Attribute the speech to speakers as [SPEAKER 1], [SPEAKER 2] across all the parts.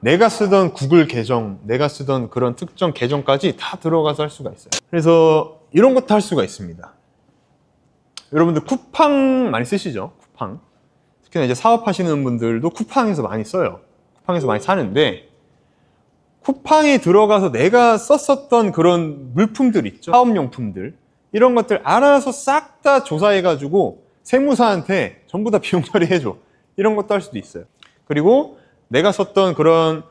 [SPEAKER 1] 내가 쓰던 구글 계정, 내가 쓰던 그런 특정 계정까지 다 들어가서 할 수가 있어요. 그래서 이런 것도 할 수가 있습니다. 여러분들 쿠팡 많이 쓰시죠? 쿠팡. 특히나 이제 사업하시는 분들도 쿠팡에서 많이 써요. 쿠팡에서 많이 사는데, 쿠팡에 들어가서 내가 썼었던 그런 물품들 있죠? 사업용품들. 이런 것들 알아서 싹 다 조사해가지고 세무사한테 전부 다 비용 처리해줘. 이런 것도 할 수도 있어요. 그리고 내가 썼던 그런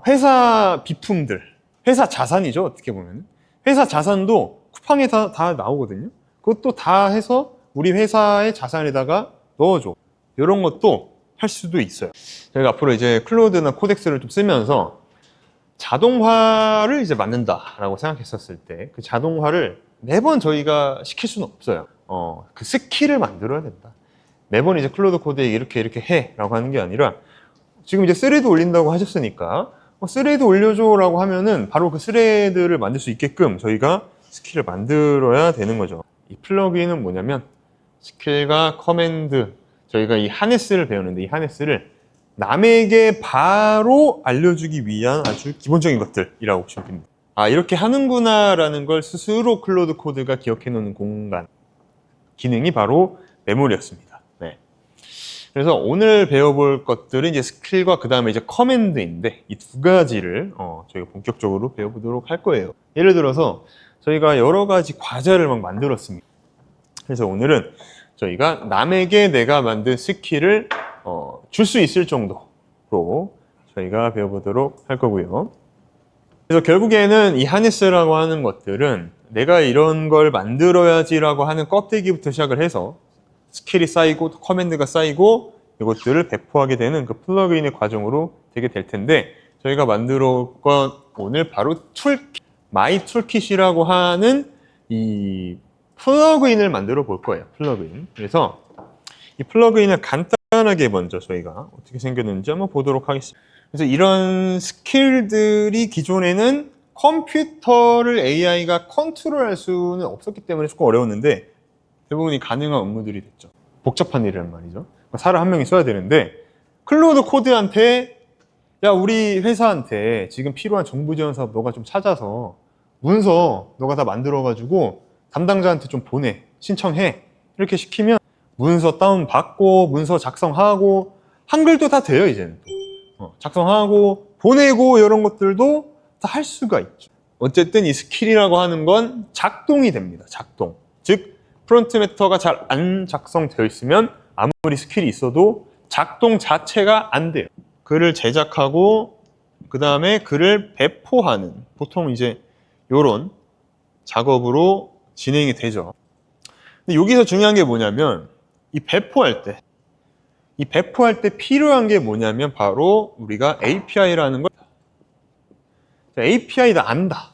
[SPEAKER 1] 회사 비품들, 회사 자산이죠, 어떻게 보면. 회사 자산도 쿠팡에 다 나오거든요. 그것도 다 해서 우리 회사의 자산에다가 넣어줘. 이런 것도 할 수도 있어요. 저희가 앞으로 이제 클로드나 코덱스를 좀 쓰면서 자동화를 이제 만든다라고 생각했었을 때 그 자동화를 매번 저희가 시킬 수는 없어요. 그 스킬을 만들어야 된다. 매번 이제 클로드 코드에 이렇게 해 라고 하는 게 아니라, 지금 이제 스레드 올린다고 하셨으니까 스레드 올려줘 라고 하면은 바로 그 스레드를 만들 수 있게끔 저희가 스킬을 만들어야 되는 거죠. 이 플러그인은 뭐냐면 스킬과 커맨드, 저희가 이 하네스를 배우는데 이 하네스를 남에게 바로 알려주기 위한 아주 기본적인 것들이라고 보시면 됩니다. 아, 이렇게 하는구나 라는 걸 스스로 클로드 코드가 기억해 놓는 공간, 기능이 바로 메모리였습니다. 네. 그래서 오늘 배워볼 것들은 이제 스킬과 그 다음에 이제 커맨드인데, 이 두 가지를 저희가 본격적으로 배워보도록 할 거예요. 예를 들어서 저희가 여러 가지 과자를 막 만들었습니다. 그래서 오늘은 저희가 남에게 내가 만든 스킬을 줄 수 있을 정도로 저희가 배워보도록 할 거고요. 그래서 결국에는 이 하네스라고 하는 것들은 내가 이런 걸 만들어야지라고 하는 껍데기부터 시작을 해서 스킬이 쌓이고 커맨드가 쌓이고 이것들을 배포하게 되는 그 플러그인의 과정으로 되게 될 텐데, 저희가 만들어 건 오늘 바로 마이 툴킷이라고 하는 이 플러그인을 만들어 볼 거예요. 플러그인. 그래서 이 플러그인을 간단하게 먼저 저희가 어떻게 생겼는지 한번 보도록 하겠습니다. 그래서 이런 스킬들이 기존에는 컴퓨터를 AI가 컨트롤할 수는 없었기 때문에 조금 어려웠는데, 대부분이 가능한 업무들이 됐죠. 복잡한 일이란 말이죠. 사람 한 명이 써야 되는데, 클로드 코드한테 야, 우리 회사한테 지금 필요한 정부 지원 사업 너가 좀 찾아서 문서 너가 다 만들어가지고 담당자한테 좀 보내, 신청해, 이렇게 시키면 문서 다운받고 문서 작성하고 한글도 다 돼요. 이제는 작성하고 보내고 이런 것들도 다 할 수가 있죠. 어쨌든 이 스킬이라고 하는 건 작동이 됩니다. 작동. 즉 프론트 매터가 잘 안 작성되어 있으면 아무리 스킬이 있어도 작동 자체가 안 돼요. 글을 제작하고 그 다음에 글을 배포하는, 보통 이제 이런 작업으로 진행이 되죠. 근데 여기서 중요한 게 뭐냐면 이 배포할 때 필요한 게 뭐냐면 바로 우리가 API라는 걸, API다 안다.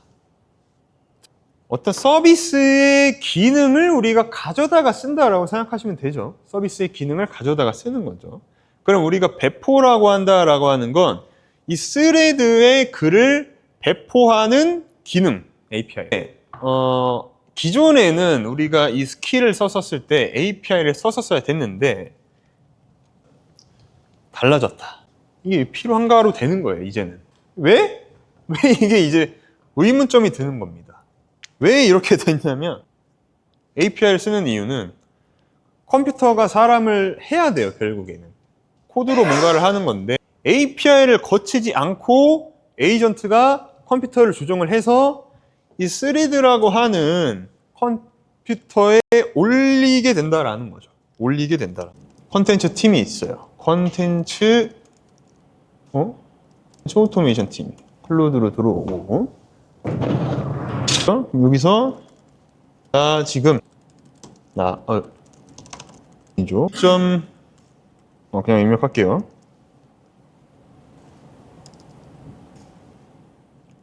[SPEAKER 1] 어떤 서비스의 기능을 우리가 가져다가 쓴다라고 생각하시면 되죠. 서비스의 기능을 가져다가 쓰는 거죠. 그럼 우리가 배포라고 한다라고 하는 건 이 스레드의 글을 배포하는 기능, API. 기존에는 우리가 이 스킬을 썼었을 때 API를 썼었어야 됐는데 달라졌다. 이게 필요한가로 되는 거예요, 이제는. 왜? 왜 이게 이제 의문점이 드는 겁니다. 왜 이렇게 됐냐면 API를 쓰는 이유는 컴퓨터가 사람을 해야 돼요, 결국에는. 코드로 뭔가를 하는 건데 API를 거치지 않고 에이전트가 컴퓨터를 조정을 해서 이 스레드라고 하는 컴퓨터에 올리게 된다라는 거죠. 올리게 된다. 컨텐츠 팀이 있어요. 컨텐츠 오토메이션 팀. 클로드로 들어오고 여기서 지금 그냥 입력할게요.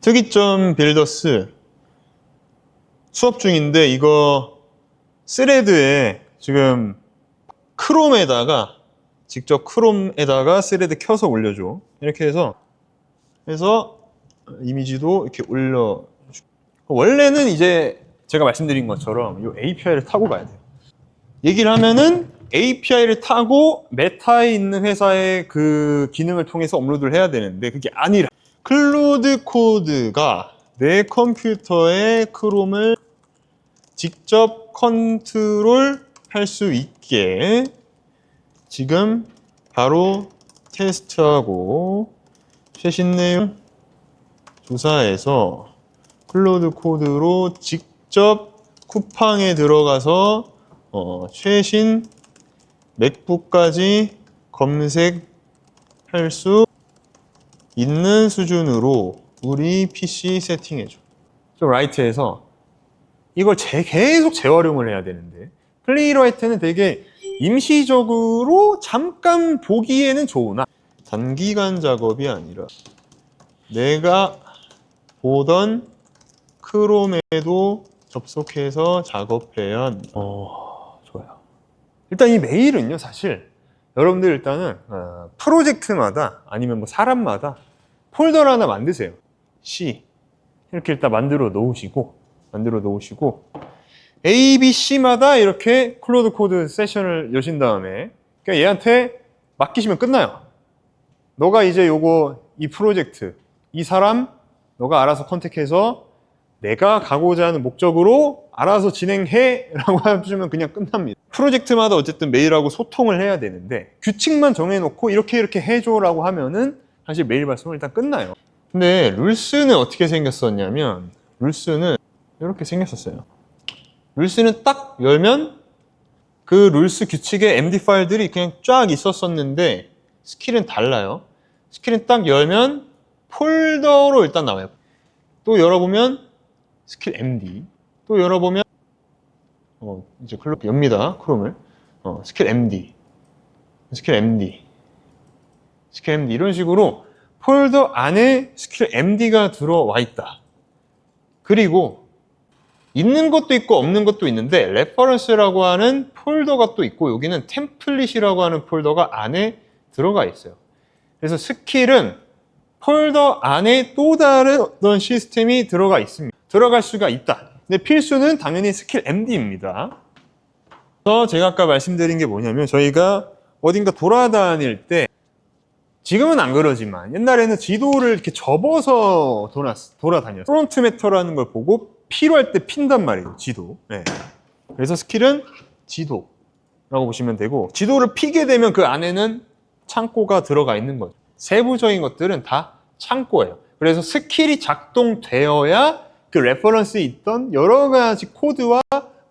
[SPEAKER 1] 특이점 빌더스 수업 중인데 이거 스레드에 지금 직접 크롬에다가 스레드 켜서 올려줘. 이렇게 해서 이미지도 이렇게 올려. 원래는 이제 제가 말씀드린 것처럼 이 API를 타고 가야 돼요. 얘기를 하면은 API를 타고 메타에 있는 회사의 그 기능을 통해서 업로드를 해야 되는데 그게 아니라 클로드 코드가 내 컴퓨터에 크롬을 직접 컨트롤 할 수 있게 지금 바로 테스트하고 최신 내용 조사해서 클로드 코드로 직접 쿠팡에 들어가서 최신 맥북까지 검색할 수 있는 수준으로 우리 PC 세팅해줘. 좀 라이트에서 이걸 계속 재활용을 해야 되는데 플레이라이트는 되게 임시적으로 잠깐 보기에는 좋으나 단기간 작업이 아니라 내가 보던 크롬에도 접속해서 작업해야 합니다. 좋아요. 일단 이 메일은요, 사실 여러분들 일단은 프로젝트마다 아니면 뭐 사람마다 폴더를 하나 만드세요. C 이렇게 일단 만들어 놓으시고 A, B, C마다 이렇게 클로드 코드 세션을 여신 다음에 그러니까 얘한테 맡기시면 끝나요. 너가 이제 이 프로젝트, 이 사람 너가 알아서 컨택해서 내가 가고자 하는 목적으로 알아서 진행해 라고 해주면 그냥 끝납니다. 프로젝트마다 어쨌든 메일하고 소통을 해야 되는데 규칙만 정해놓고 이렇게 해줘 라고 하면은 사실 메일 발송은 일단 끝나요. 근데 룰스는 어떻게 생겼었냐면 룰스는 이렇게 생겼었어요. 룰스는 딱 열면 그 룰스 규칙의 MD 파일들이 그냥 쫙 있었었는데 스킬은 달라요. 스킬은 딱 열면 폴더로 일단 나와요. 또 열어보면 스킬 MD, 또 열어보면 이제 엽니다. 크롬을 스킬 MD 이런 식으로 폴더 안에 스킬 MD가 들어와 있다. 그리고 있는 것도 있고 없는 것도 있는데 레퍼런스라고 하는 폴더가 또 있고 여기는 템플릿이라고 하는 폴더가 안에 들어가 있어요. 그래서 스킬은 폴더 안에 또 다른 어떤 시스템이 들어가 있습니다. 들어갈 수가 있다. 근데 필수는 당연히 스킬 MD입니다. 그래서 제가 아까 말씀드린 게 뭐냐면 저희가 어딘가 돌아다닐 때 지금은 안 그러지만 옛날에는 지도를 이렇게 접어서 돌아다녔어요. 프론트 매터라는 걸 보고 필요할 때 핀단 말이에요. 지도. 네. 그래서 스킬은 지도라고 보시면 되고 지도를 피게 되면 그 안에는 창고가 들어가 있는 거죠. 세부적인 것들은 다 창고예요. 그래서 스킬이 작동되어야 그 레퍼런스에 있던 여러 가지 코드와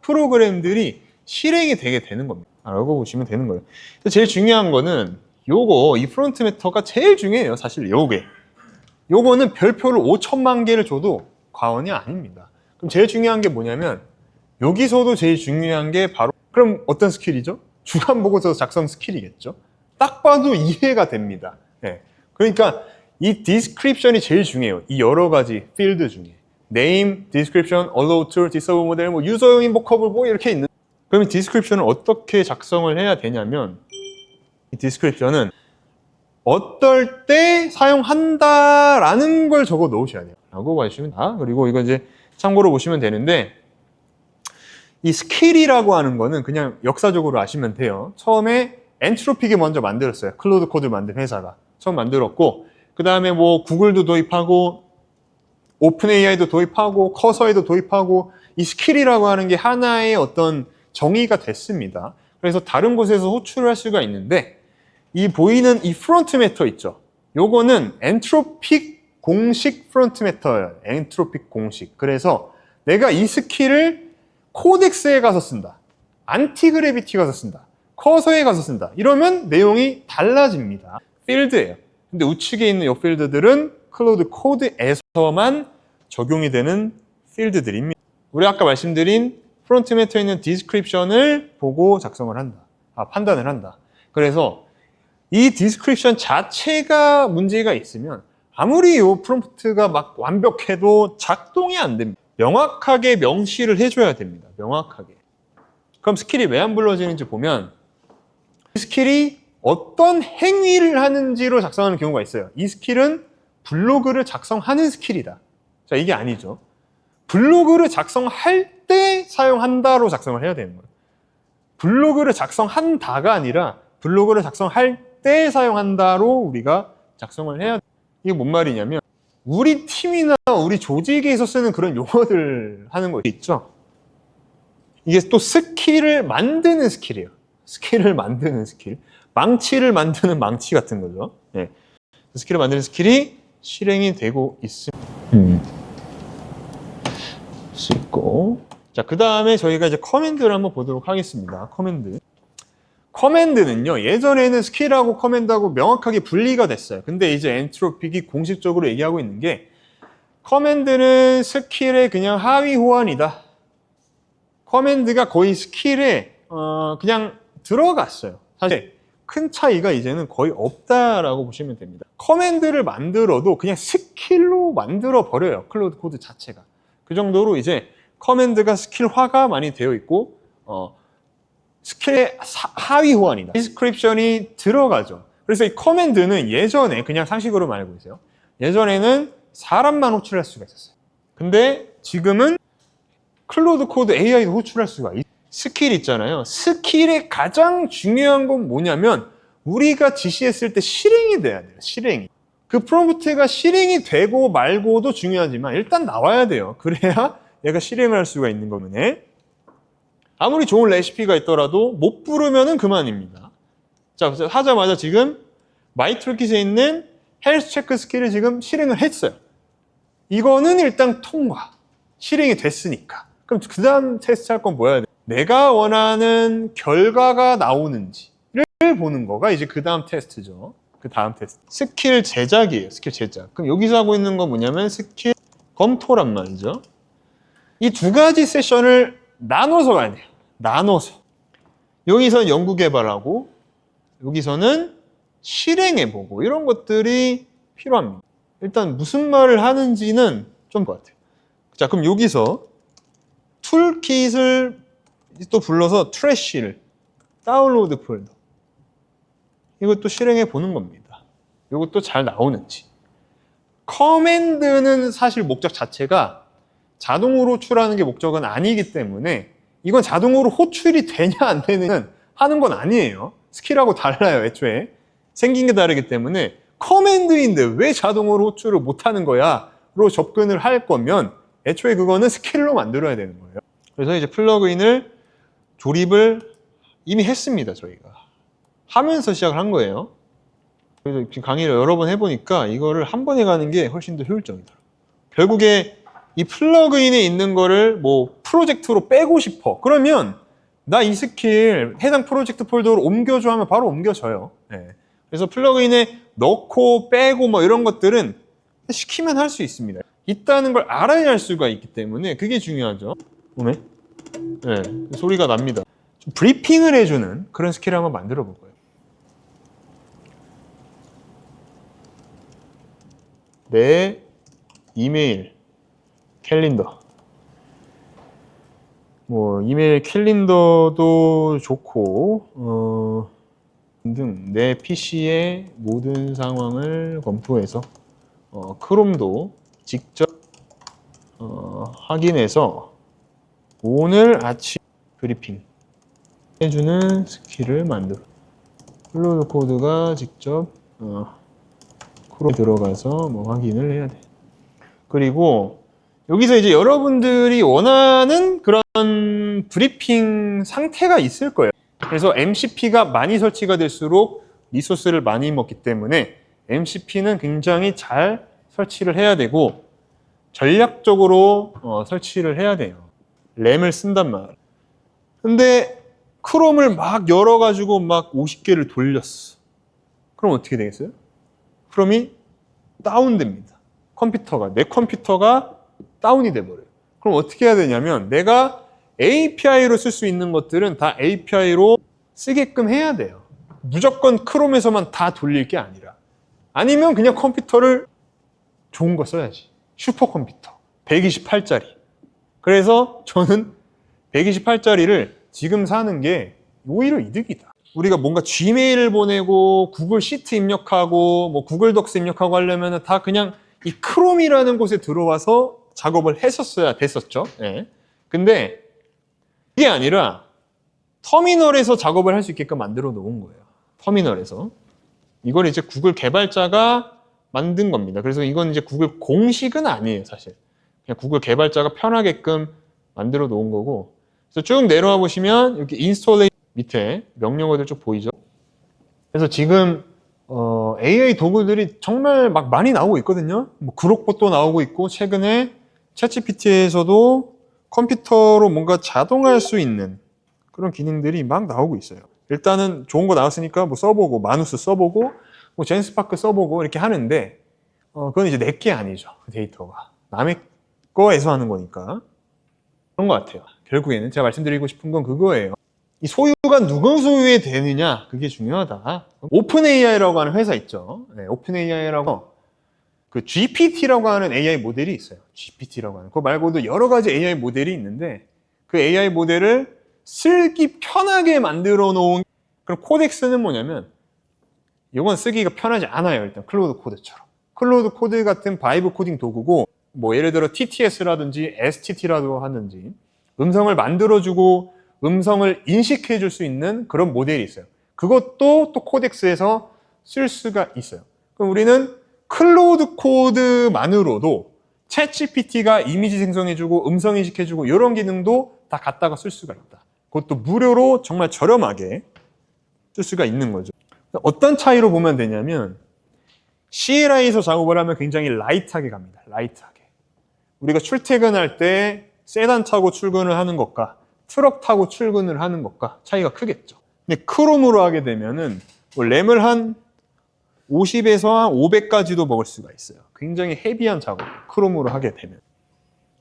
[SPEAKER 1] 프로그램들이 실행이 되게 되는 겁니다. 라고 보시면 되는 거예요. 제일 중요한 거는 이 프론트 매터가 제일 중요해요. 사실 요거는 별표를 5천만 개를 줘도 과언이 아닙니다. 그럼 제일 중요한 게 뭐냐면 여기서도 제일 중요한 게 바로 그럼 어떤 스킬이죠? 주간 보고서 작성 스킬이겠죠? 딱 봐도 이해가 됩니다. 네. 그러니까 이 description이 제일 중요해요. 이 여러 가지 필드 중에 name, description, allow tool, disable model, 뭐 유저용 인보커블 뭐 이렇게 있는. 그러면 description을 어떻게 작성을 해야 되냐면 이 description은 어떨 때 사용한다라는 걸 적어 놓으셔야 돼요. 라고 봐주시면 그리고 이거 이제 참고로 보시면 되는데 이 스킬이라고 하는 거는 그냥 역사적으로 아시면 돼요. 처음에 엔트로픽이 먼저 만들었어요. 클로드 코드를 만든 회사가 처음 만들었고 그 다음에 뭐 구글도 도입하고 오픈 AI도 도입하고 커서에도 도입하고 이 스킬이라고 하는 게 하나의 어떤 정의가 됐습니다. 그래서 다른 곳에서 호출을 할 수가 있는데 이 보이는 이 프론트 매터 있죠. 요거는 엔트로픽 공식 프론트 매터예요. 엔트로픽 공식. 그래서 내가 이 스킬을 코덱스에 가서 쓴다. 안티그래비티 가서 쓴다. 커서에 가서 쓴다. 이러면 내용이 달라집니다. 필드예요. 근데 우측에 있는 이 필드들은 클로드 코드에서만 적용이 되는 필드들입니다. 우리 아까 말씀드린 프론트 매터에 있는 디스크립션을 보고 작성을 한다. 판단을 한다. 그래서 이 디스크립션 자체가 문제가 있으면 아무리 이 프롬프트가 막 완벽해도 작동이 안 됩니다. 명확하게 명시를 해줘야 됩니다. 명확하게. 그럼 스킬이 왜 안 불러지는지 보면 이 스킬이 어떤 행위를 하는지로 작성하는 경우가 있어요. 이 스킬은 블로그를 작성하는 스킬이다. 자, 이게 아니죠. 블로그를 작성할 때 사용한다로 작성을 해야 되는 거예요. 블로그를 작성한다가 아니라 블로그를 작성할 때 사용한다로 우리가 작성을 해야 돼. 이게 뭔 말이냐면 우리 팀이나 우리 조직에서 쓰는 그런 용어들 하는 거 있죠. 이게 또 스킬을 만드는 스킬이에요. 스킬을 만드는 스킬. 망치를 만드는 망치 같은 거죠. 네. 스킬을 만드는 스킬이 실행이 되고 있습니다. 수 있고. 자, 그 다음에 저희가 이제 커맨드를 한번 보도록 하겠습니다. 커맨드. 커맨드는요, 예전에는 스킬하고 커맨드하고 명확하게 분리가 됐어요. 근데 이제 엔트로픽이 공식적으로 얘기하고 있는 게 커맨드는 스킬의 그냥 하위 호환이다. 커맨드가 거의 스킬에 그냥 들어갔어요. 사실 큰 차이가 이제는 거의 없다라고 보시면 됩니다. 커맨드를 만들어도 그냥 스킬로 만들어 버려요. 클로드 코드 자체가. 그 정도로 이제 커맨드가 스킬화가 많이 되어 있고 스킬의 하위 호환이다. 디스크립션이 들어가죠. 그래서 이 커맨드는 예전에 그냥 상식으로 말고 있어요. 예전에는 사람만 호출할 수가 있었어요. 근데 지금은 클로드 코드 AI도 호출할 수가 있어요. 스킬 있잖아요. 스킬의 가장 중요한 건 뭐냐면 우리가 지시했을 때 실행이 돼야 돼요. 실행이. 그 프롬프트가 실행이 되고 말고도 중요하지만 일단 나와야 돼요. 그래야 얘가 실행을 할 수가 있는 거면 아무리 좋은 레시피가 있더라도 못 부르면은 그만입니다. 자, 하자마자 지금 마이툴킷에 있는 헬스 체크 스킬을 지금 실행을 했어요. 이거는 일단 통과. 실행이 됐으니까. 그럼 그 다음 테스트 할 건 뭐야? 내가 원하는 결과가 나오는지를 보는 거가 이제 그 다음 테스트죠. 그 다음 테스트. 스킬 제작이에요. 스킬 제작. 그럼 여기서 하고 있는 건 뭐냐면 스킬 검토란 말이죠. 이 두 가지 세션을 나눠서 가야 돼요. 나눠서. 여기서는 연구 개발하고 여기서는 실행해보고 이런 것들이 필요합니다. 일단 무슨 말을 하는지는 좀 것 같아요. 자, 그럼 여기서 툴킷을 또 불러서 트래쉬를 다운로드 폴더 이것도 실행해 보는 겁니다. 이것도 잘 나오는지. 커맨드는 사실 목적 자체가 자동으로 호출하는 게 목적은 아니기 때문에 이건 자동으로 호출이 되냐 안 되느냐는 하는 건 아니에요. 스킬하고 달라요. 애초에 생긴 게 다르기 때문에 커맨드인데 왜 자동으로 호출을 못하는 거야? 로 접근을 할 거면 애초에 그거는 스킬로 만들어야 되는 거예요. 그래서 이제 플러그인을 조립을 이미 했습니다. 저희가 하면서 시작을 한 거예요. 그래서 지금 강의를 여러 번 해보니까 이거를 한 번에 가는 게 훨씬 더 효율적이더라고요. 결국에 이 플러그인에 있는 거를 뭐 프로젝트로 빼고 싶어. 그러면 나 이 스킬 해당 프로젝트 폴더로 옮겨줘 하면 바로 옮겨져요. 네. 그래서 플러그인에 넣고 빼고 뭐 이런 것들은 시키면 할 수 있습니다. 있다는 걸 알아야 할 수가 있기 때문에 그게 중요하죠. 오네? 네, 소리가 납니다. 좀 브리핑을 해주는 그런 스킬을 한번 만들어 볼 거예요. 내 이메일 캘린더. 뭐 이메일 캘린더도 좋고 등 내 PC의 모든 상황을 검토해서 크롬도 직접 확인해서 오늘 아침 브리핑 해주는 스킬을 만들어. 클로드 코드가 직접 크롬에 들어가서 뭐 확인을 해야 돼. 그리고 여기서 이제 여러분들이 원하는 그런 브리핑 상태가 있을 거예요. 그래서 MCP가 많이 설치가 될수록 리소스를 많이 먹기 때문에 MCP는 굉장히 잘 설치를 해야 되고 전략적으로 설치를 해야 돼요. 램을 쓴단 말이에요. 근데 크롬을 막 열어가지고 막 50개를 돌렸어. 그럼 어떻게 되겠어요? 크롬이 다운됩니다. 컴퓨터가, 내 컴퓨터가 다운이 돼버려요. 그럼 어떻게 해야 되냐면 내가 API로 쓸 수 있는 것들은 다 API로 쓰게끔 해야 돼요. 무조건 크롬에서만 다 돌릴 게 아니라. 아니면 그냥 컴퓨터를 좋은 거 써야지. 슈퍼컴퓨터 128짜리. 그래서 저는 128짜리를 지금 사는 게 오히려 이득이다. 우리가 뭔가 지메일을 보내고 구글 시트 입력하고 뭐 구글 덕스 입력하고 하려면 다 그냥 이 크롬이라는 곳에 들어와서 작업을 했었어야 됐었죠. 네. 근데 이게 아니라 터미널에서 작업을 할 수 있게끔 만들어 놓은 거예요. 터미널에서. 이걸 이제 구글 개발자가 만든 겁니다. 그래서 이건 이제 구글 공식은 아니에요, 사실. 그냥 구글 개발자가 편하게끔 만들어 놓은 거고. 그래서 쭉 내려와 보시면 이렇게 인스톨레이션 밑에 명령어들 쭉 보이죠? 그래서 지금 AI 도구들이 정말 막 많이 나오고 있거든요. 뭐 그록봇도 나오고 있고, 최근에 챗GPT에서도 컴퓨터로 뭔가 자동화할 수 있는 그런 기능들이 막 나오고 있어요. 일단은 좋은 거 나왔으니까 뭐 써보고, 마누스 써보고, 뭐 젠스파크 써보고 이렇게 하는데, 그건 이제 내게 아니죠. 그 데이터가. 남의 거에서 하는 거니까. 그런 것 같아요. 결국에는 제가 말씀드리고 싶은 건 그거예요. 이 소유가 누구 소유에 되느냐, 그게 중요하다. 오픈 AI라고 하는 회사 있죠. 네, 오픈 AI라고 그 GPT라고 하는 AI 모델이 있어요. GPT라고 하는. 그거 말고도 여러 가지 AI 모델이 있는데 그 AI 모델을 쓰기 편하게 만들어 놓은 그런 코덱스는 뭐냐면 이건 쓰기가 편하지 않아요. 일단 클로드 코드처럼. 클로드 코드 같은 바이브 코딩 도구고 뭐 예를 들어 TTS라든지 STT라도 하든지 음성을 만들어주고 음성을 인식해 줄 수 있는 그런 모델이 있어요. 그것도 또 코덱스에서 쓸 수가 있어요. 그럼 우리는 클로드 코드만으로도 챗GPT가 이미지 생성해주고 음성 인식해주고 이런 기능도 다 갖다가 쓸 수가 있다. 그것도 무료로 정말 저렴하게 쓸 수가 있는 거죠. 어떤 차이로 보면 되냐면 CLI에서 작업을 하면 굉장히 라이트하게 갑니다. 라이트하게. 우리가 출퇴근할 때 세단 타고 출근을 하는 것과 트럭 타고 출근을 하는 것과 차이가 크겠죠. 근데 크롬으로 하게 되면은 뭐 램을 한 50에서 한 500까지도 먹을 수가 있어요. 굉장히 헤비한 작업, 크롬으로 하게 되면.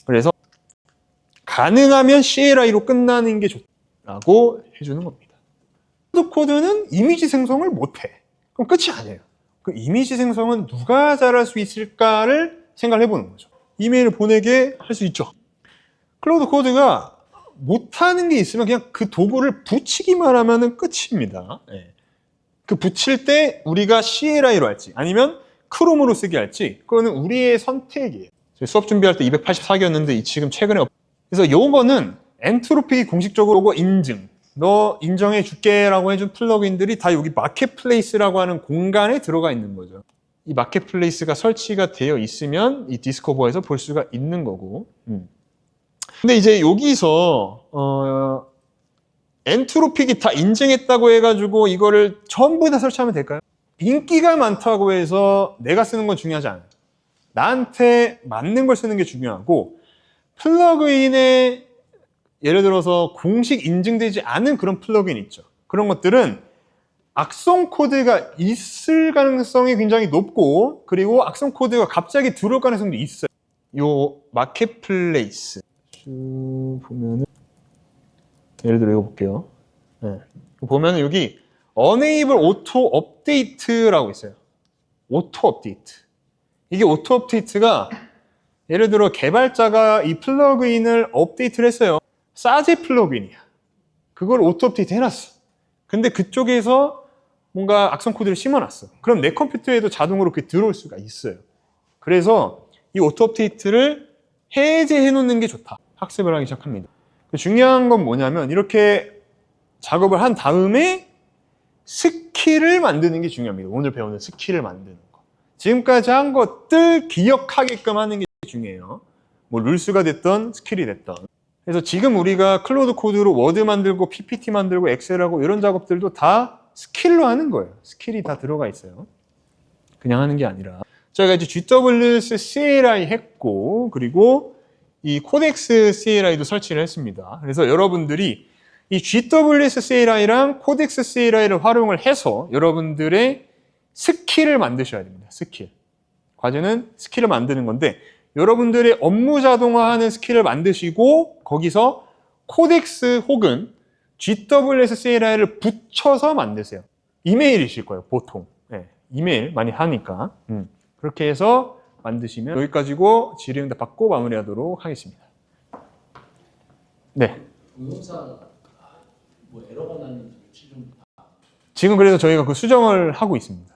[SPEAKER 1] 그래서 가능하면 CLI로 끝나는 게 좋다고 해주는 겁니다. 코드는 이미지 생성을 못해. 그럼 끝이 아니에요. 그 이미지 생성은 누가 잘할 수 있을까를 생각을 해보는 거죠. 이메일을 보내게 할 수 있죠. 클로드 코드가 못하는 게 있으면 그냥 그 도구를 붙이기만 하면 끝입니다. 네. 그 붙일 때 우리가 CLI로 할지 아니면 크롬으로 쓰게 할지 그거는 우리의 선택이에요. 저희 수업 준비할 때 284개였는데 지금 최근에 그래서 요거는 엔트로피 공식적으로 인증 너 인정해 줄게 라고 해준 플러그인들이 다 여기 마켓플레이스라고 하는 공간에 들어가 있는 거죠. 이 마켓플레이스가 설치가 되어 있으면 이 디스커버에서 볼 수가 있는 거고 근데 이제 여기서 엔트로픽이 다 인증했다고 해가지고 이거를 전부 다 설치하면 될까요? 인기가 많다고 해서 내가 쓰는 건 중요하지 않아요. 나한테 맞는 걸 쓰는 게 중요하고 플러그인에 예를 들어서 공식 인증되지 않은 그런 플러그인 있죠. 그런 것들은 악성 코드가 있을 가능성이 굉장히 높고 그리고 악성 코드가 갑자기 들어올 가능성도 있어요. 요 마켓플레이스 쭉 보면은 예를 들어 이거 볼게요. 네. 보면은 여기 Enable Auto Update라고 있어요. 오토 업데이트. 이게 오토 업데이트가 예를 들어 개발자가 이 플러그인을 업데이트를 했어요. 싸제 플러그인이야. 그걸 오토 업데이트 해놨어. 근데 그쪽에서 뭔가 악성 코드를 심어놨어. 그럼 내 컴퓨터에도 자동으로 그게 들어올 수가 있어요. 그래서 이 오토 업데이트를 해제해 놓는 게 좋다. 학습을 하기 시작합니다. 중요한 건 뭐냐면 이렇게 작업을 한 다음에 스킬을 만드는 게 중요합니다. 오늘 배우는 스킬을 만드는 거. 지금까지 한 것들 기억하게끔 하는 게 중요해요. 뭐 룰스가 됐던 스킬이 됐던. 그래서 지금 우리가 클로드 코드로 워드 만들고 PPT 만들고 엑셀하고 이런 작업들도 다 스킬로 하는 거예요. 스킬이 다 들어가 있어요. 그냥 하는 게 아니라. 저희가 이제 GWS CLI 했고 그리고 이 코덱스 CLI도 설치를 했습니다. 그래서 여러분들이 이 GWS CLI랑 코덱스 CLI를 활용을 해서 여러분들의 스킬을 만드셔야 됩니다. 스킬. 과제는 스킬을 만드는 건데 여러분들의 업무 자동화하는 스킬을 만드시고 거기서 코덱스 혹은 GWS CLI를 붙여서 만드세요. 이메일이실 거예요, 보통. 네, 이메일 많이 하니까. 그렇게 해서 만드시면 여기까지고 질의응답 받고 마무리하도록 하겠습니다. 네.
[SPEAKER 2] 동영상 뭐 에러가 났는지 좀
[SPEAKER 1] 지금 그래서 저희가 그 수정을 하고 있습니다.